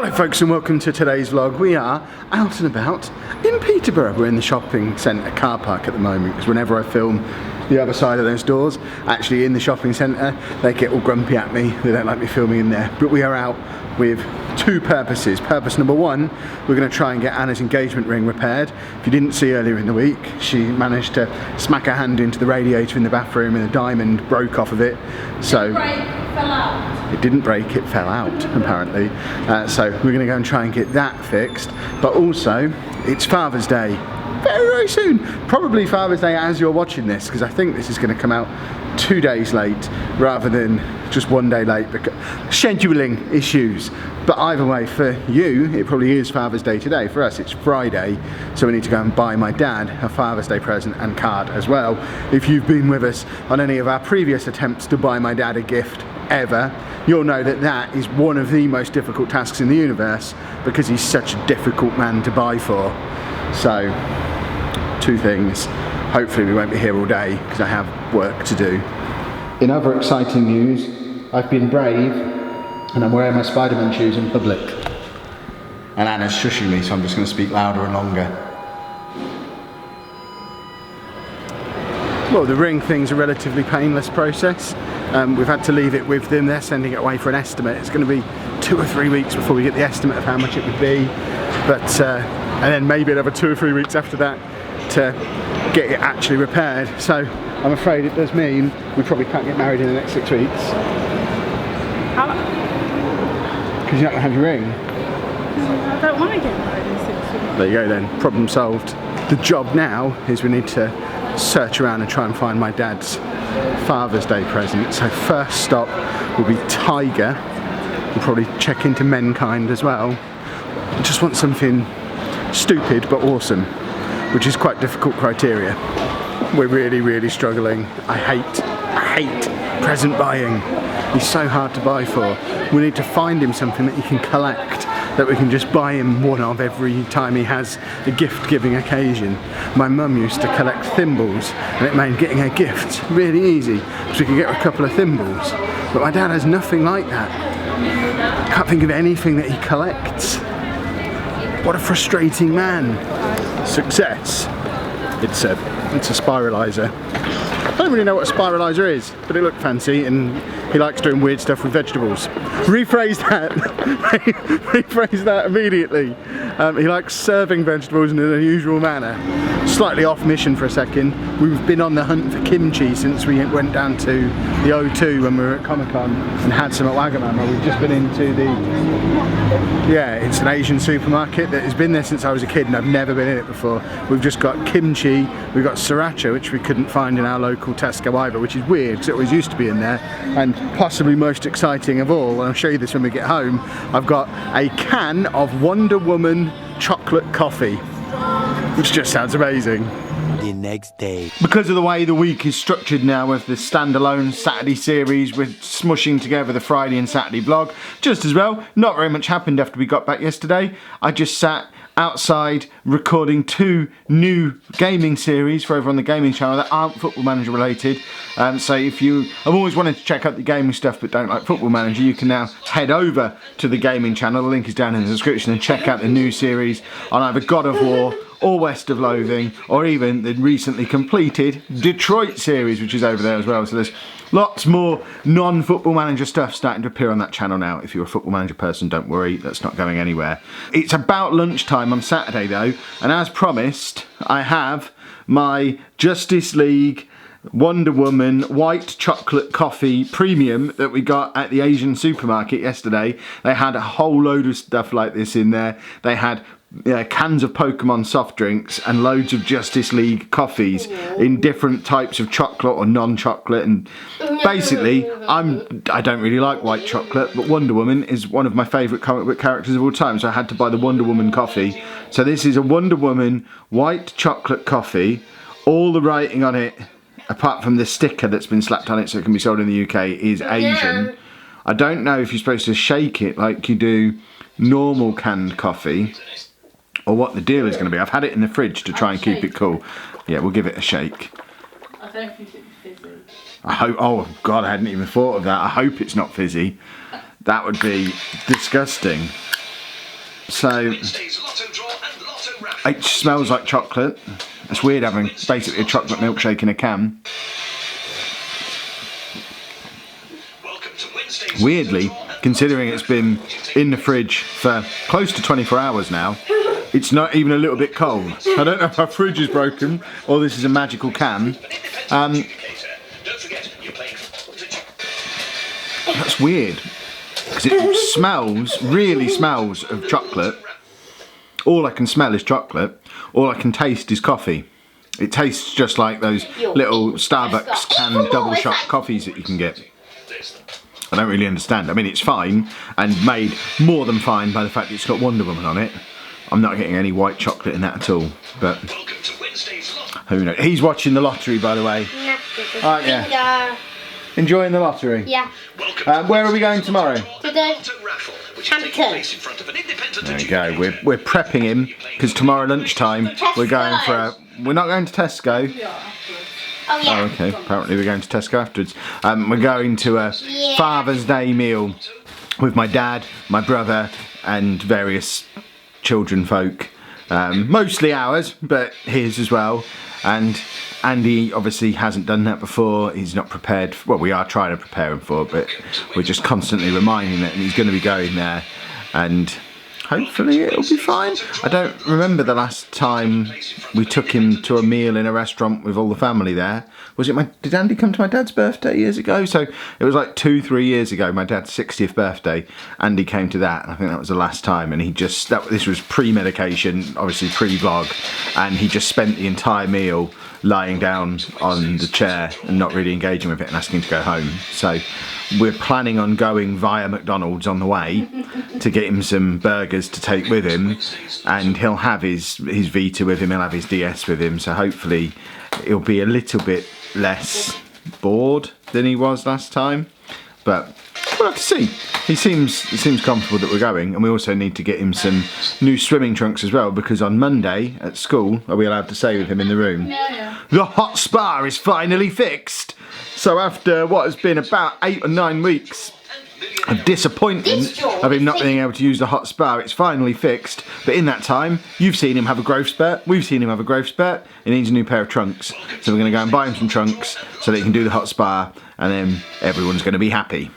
Hello folks and welcome to today's vlog. We are out and about in Peterborough. We're in the shopping centre car park at the moment because whenever I film the other side of those doors, actually in the shopping centre, they get all grumpy at me. They don't like me filming in there. But we are out with two purposes. Purpose number one, we're going to try and get Anna's engagement ring repaired. If you didn't see earlier in the week, she managed to smack her hand into the radiator in the bathroom and the diamond broke off of it. So it didn't break, it fell out apparently. So we're going to go and try and get that fixed. But also, it's Father's Day very, very soon. Probably Father's Day as you're watching this, because I think this is going to come out 2 days late rather than just 1 day late because scheduling issues. But either way, for you, it probably is Father's Day today. For us, it's Friday, so we need to go and buy my dad a Father's Day present and card as well. If you've been with us on any of our previous attempts to buy my dad a gift ever, you'll know that that is one of the most difficult tasks in the universe because he's such a difficult man to buy for. So, two things. Hopefully we won't be here all day because I have work to do. In other exciting news, I've been brave and I'm wearing my Spider-Man shoes in public. And Anna's shushing me, so I'm just going to speak louder and longer. Well, the ring thing's a relatively painless process. We've had to leave it with them. They're sending it away for an estimate. It's going to be 2 or 3 weeks before we get the estimate of how much it would be. But, and then maybe another 2 or 3 weeks after that to get it actually repaired. So I'm afraid it does mean we probably can't get married in the next 6 weeks. Because you're not going to have your ring. I don't want to get married in 6 weeks. There you go then, problem solved. The job now is we need to search around and try and find my dad's Father's Day present. So first stop will be Tiger. We'll probably check into Menkind as well. I just want something stupid but awesome, which is quite difficult criteria. We're really struggling. I hate present buying. He's so hard to buy for. We need to find him something that he can collect, that we can just buy him one of every time he has a gift giving occasion. My mum used to collect thimbles and it made getting a gift really easy because we could get a couple of thimbles. But my dad has nothing like that. Can't think of anything that he collects. What a frustrating man. Success. It's a spiralizer. I don't really know what a spiralizer is, but it looked fancy and he likes doing weird stuff with vegetables. Rephrase that. Rephrase that immediately. He likes serving vegetables in an unusual manner. Slightly off mission for a second. We've been on the hunt for kimchi since we went down to the O2 when we were at Comic-Con and had some at Wagamama. We've just been into it's an Asian supermarket that has been there since I was a kid and I've never been in it before. We've just got kimchi, we've got sriracha, which we couldn't find in our local Tesco either, which is weird because it always used to be in there. And possibly most exciting of all, and I'll show you this when we get home, I've got a can of Wonder Woman chocolate coffee, which just sounds amazing. The next day. Because of the way the week is structured now with the standalone Saturday series, we're smushing together the Friday and Saturday vlog just as well. Not very much happened after we got back yesterday. I just sat outside recording 2 new gaming series for over on the gaming channel that aren't Football Manager related. So if you have always wanted to check out the gaming stuff but don't like Football Manager, you can now head over to the gaming channel. The link is down in the description and check out the new series on either God of War or West of Loathing, or even the recently completed Detroit series, which is over there as well. So there's lots more non-Football Manager stuff starting to appear on that channel now. If you're a Football Manager person, don't worry, that's not going anywhere. It's about lunchtime on Saturday though, and as promised, I have my Justice League Wonder Woman white chocolate coffee premium that we got at the Asian supermarket yesterday. They had a whole load of stuff like this in there. They had cans of Pokemon soft drinks and loads of Justice League coffees in different types of chocolate or non-chocolate, and basically I don't really like white chocolate, but Wonder Woman is one of my favourite comic book characters of all time, so I had to buy the Wonder Woman coffee. So this is a Wonder Woman white chocolate coffee. All the writing on it, apart from the sticker that's been slapped on it so it can be sold in the UK, is Asian. I don't know if you're supposed to shake it like you do normal canned coffee, or what the deal is going to be. I've had it in the fridge to try and keep it cool. Yeah, we'll give it a shake. I don't think it's fizzy. I hope, oh God, I hadn't even thought of that. I hope it's not fizzy. That would be disgusting. So, it smells like chocolate. It's weird having basically a chocolate milkshake in a can. Weirdly, considering it's been in the fridge for close to 24 hours now, it's not even a little bit cold. I don't know if our fridge is broken or this is a magical can. That's weird, because it smells, really smells of chocolate. All I can smell is chocolate. All I can taste is coffee. It tastes just like those little Starbucks canned double shot coffees that you can get. I don't really understand. I mean, it's fine and made more than fine by the fact that it's got Wonder Woman on it. I'm not getting any white chocolate in that at all, but who knows? He's watching the lottery, by the way. Aren't you? Enjoying the lottery? Yeah. Where are we going tomorrow? To the Hampton. There we go. We're prepping him because tomorrow lunchtime we're going for a. We're not going to Tesco. Oh yeah. Oh, okay. Apparently we're going to Tesco afterwards. We're going to a Father's Day meal with my dad, my brother, and various children folk. Mostly ours, but his as well. And Andy obviously hasn't done that before. He's not prepared. Well, we are trying to prepare him for it, but we're just constantly reminding that he's going to be going there, and hopefully it'll be fine. I don't remember the last time we took him to a meal in a restaurant with all the family there. Was it did Andy come to my dad's birthday years ago? So it was like 2-3 years ago, my dad's 60th birthday. Andy came to that, and I think that was the last time. And he just, this was pre-medication, obviously pre-vlog, and he just spent the entire meal lying down on the chair and not really engaging with it and asking to go home. So we're planning on going via McDonald's on the way to get him some burgers to take with him, and he'll have his Vita with him, he'll have his DS with him, so hopefully he'll be a little bit less bored than he was last time, but we'll have to see. He seems comfortable that we're going, and we also need to get him some new swimming trunks as well, because on Monday at school, are we allowed to say with him in the room? Yeah. The hot spa is finally fixed. So after what has been about 8 or 9 weeks of disappointment of him not being able to use the hot spa, it's finally fixed. But in that time, you've seen him have a growth spurt, we've seen him have a growth spurt. He needs a new pair of trunks, so we're going to go and buy him some trunks so that he can do the hot spa, and then everyone's going to be happy.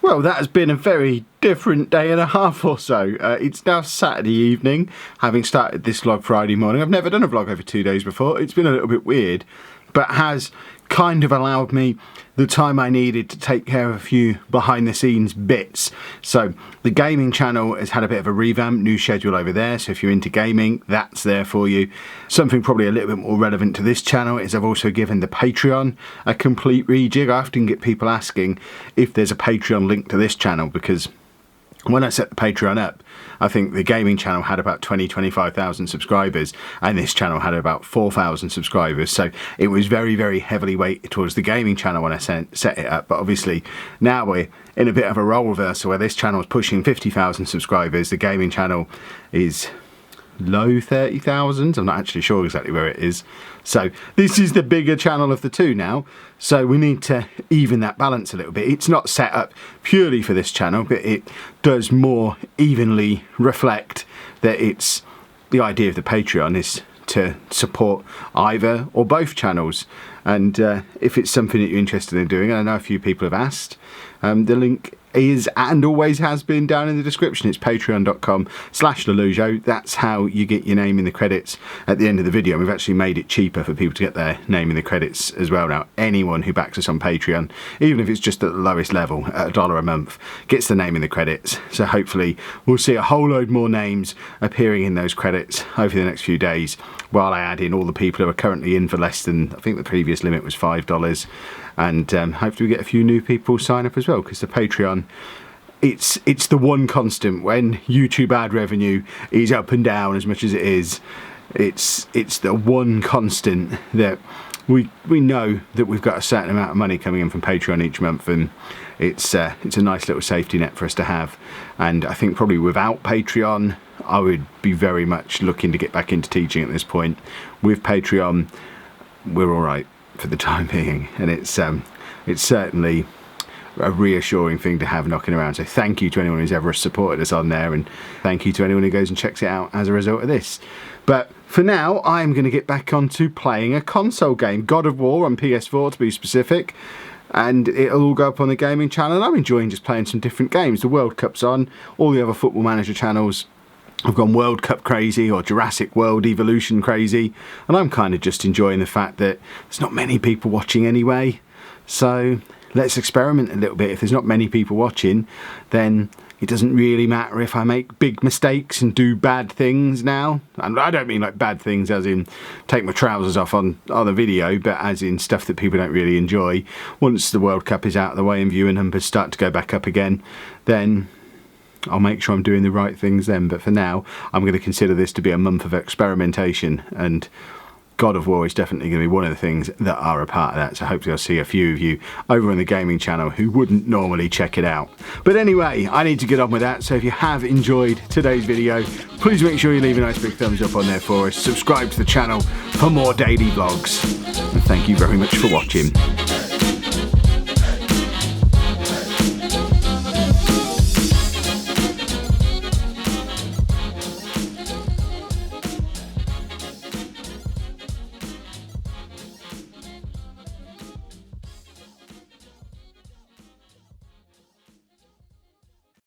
Well, that has been a very different day and a half or so. It's now Saturday evening, having started this vlog Friday morning. I've never done a vlog over 2 days before. It's been a little bit weird, but has kind of allowed me the time I needed to take care of a few behind the scenes bits. So the gaming channel has had a bit of a revamp, new schedule over there, so if you're into gaming, that's there for you. Something probably a little bit more relevant to this channel is I've also given the Patreon a complete rejig. I often get people asking if there's a Patreon link to this channel, because when I set the Patreon up, I think the gaming channel had about 25,000 subscribers, and this channel had about 4,000 subscribers. So it was very, very heavily weighted towards the gaming channel when I set it up. But obviously now we're in a bit of a role reversal where this channel is pushing 50,000 subscribers. The gaming channel is low 30,000. I'm not actually sure exactly where it is. So this is the bigger channel of the two now. So we need to even that balance a little bit. It's not set up purely for this channel, but it does more evenly reflect that it's the idea of the Patreon is to support either or both channels. And if it's something that you're interested in doing, and I know a few people have asked, the link is and always has been down in the description. It's patreon.com/Lelujo. That's how you get your name in the credits at the end of the video. We've actually made it cheaper for people to get their name in the credits as well now. Anyone who backs us on Patreon, even if it's just at the lowest level, at $1 a month, gets the name in the credits. So hopefully we'll see a whole load more names appearing in those credits over the next few days, while I add in all the people who are currently in for less than, I think the previous limit was $5. And hopefully we get a few new people sign up as well, because the Patreon, it's the one constant. When YouTube ad revenue is up and down as much as it is, it's the one constant that we know that we've got a certain amount of money coming in from Patreon each month, and it's a nice little safety net for us to have. And I think probably without Patreon, I would be very much looking to get back into teaching at this point. With Patreon, we're all right for the time being, and it's certainly a reassuring thing to have knocking around. So thank you to anyone who's ever supported us on there, and thank you to anyone who goes and checks it out as a result of this. But for now, I'm going to get back onto playing a console game, God of War on PS4 to be specific, and it'll all go up on the gaming channel. And I'm enjoying just playing some different games. The World Cup's on, all the other Football Manager channels I've gone World Cup crazy or Jurassic World Evolution crazy, and I'm kind of just enjoying the fact that there's not many people watching anyway, so let's experiment a little bit. If there's not many people watching, then it doesn't really matter if I make big mistakes and do bad things now. And I don't mean like bad things as in take my trousers off on the video, but as in stuff that people don't really enjoy. Once the World Cup is out of the way and viewing numbers start to go back up again, then I'll make sure I'm doing the right things then. But for now, I'm going to consider this to be a month of experimentation, and God of War is definitely going to be one of the things that are a part of that. So hopefully I'll see a few of you over on the gaming channel who wouldn't normally check it out. But anyway, I need to get on with that. So if you have enjoyed today's video, please make sure you leave a nice big thumbs up on there for us. Subscribe to the channel for more daily vlogs. And thank you very much for watching.